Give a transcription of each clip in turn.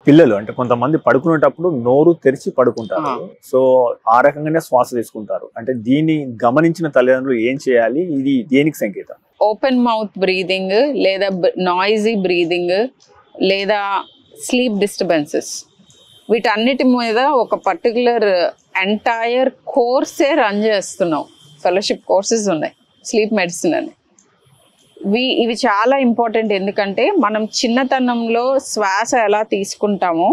పిల్లలు అంటే కొంతమంది పడుకునేటప్పుడు నోరు తెరిచి పడుకుంటారు. సో ఆ రకంగానే శ్వాస తీసుకుంటారు. అంటే దీన్ని గమనించిన తల్లిదండ్రులు ఏం చేయాలి? ఇది దేనికి సంకేతం? ఓపెన్ మౌత్ బ్రీదింగ్ లేదా నాయిజీ బ్రీదింగ్ లేదా స్లీప్ డిస్టర్బెన్సెస్, వీటన్నిటి మీద ఒక పర్టికులర్ ఎంటైర్ కోర్సే రన్ చేస్తున్నాం. ఫెలోషిప్ కోర్సెస్ ఉన్నాయి స్లీప్ మెడిసిన్ అని. ఇవి చాలా ఇంపార్టెంట్. ఎందుకంటే మనం చిన్నతనంలో శ్వాస ఎలా తీసుకుంటామో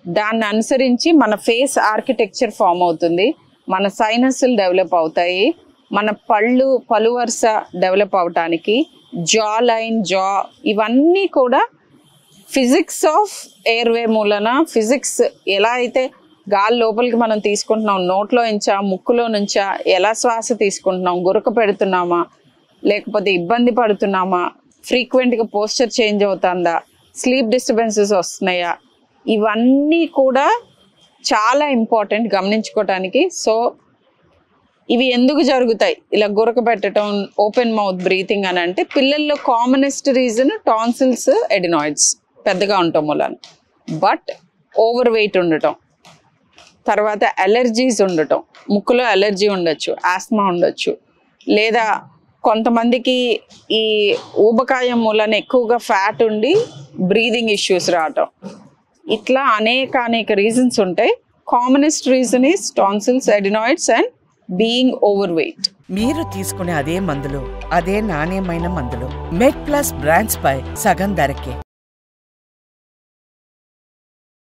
దాన్ని అనుసరించి మన ఫేస్ ఆర్కిటెక్చర్ ఫామ్ అవుతుంది, మన సైనస్లు డెవలప్ అవుతాయి, మన పలు వరుస డెవలప్ అవటానికి జా ఇవన్నీ కూడా ఫిజిక్స్ ఆఫ్ ఎయిర్వే మూలన, ఫిజిక్స్ ఎలా అయితే గాలి లోపలికి మనం తీసుకుంటున్నాం, నోట్లో నుంచా ముక్కులో నుంచా ఎలా శ్వాస తీసుకుంటున్నాం, గురక పెడుతున్నామా లేకపోతే ఇబ్బంది పడుతున్నామా, ఫ్రీక్వెంట్గా పోస్చర్ చేంజ్ అవుతుందా, స్లీప్ డిస్టర్బెన్సెస్ వస్తున్నాయా, ఇవన్నీ కూడా చాలా ఇంపార్టెంట్ గమనించుకోవటానికి. సో ఇవి ఎందుకు జరుగుతాయి ఇలా గురక పెట్టడం, ఓపెన్ మౌత్ బ్రీతింగ్ అని అంటే పిల్లల్లో కామనెస్ట్ రీజన్ టాన్సిల్స్, ఎడినాయిడ్స్ పెద్దగా ఉండటం వలన, బట్ ఓవర్ వెయిట్ ఉండటం, తర్వాత అలర్జీస్ ఉండటం, ముక్కులో అలర్జీ ఉండొచ్చు, ఆస్మా ఉండొచ్చు, లేదా కొంతమందికి ఈ ఊబకాయం మూలన ఎక్కువగా ఫ్యాట్ ఉండి బ్రీదింగ్ ఇష్యూస్ రావటం, ఇట్లా అనేక రీజన్స్ ఉంటాయి. Commonest reason is tonsils, adenoids and being over weight. మీరు తీసుకునే అదే మందులు, అదే నాణ్యమైన మందులు మెడ్ ప్లస్ బ్రాండ్స్ పై సగం ధరకే.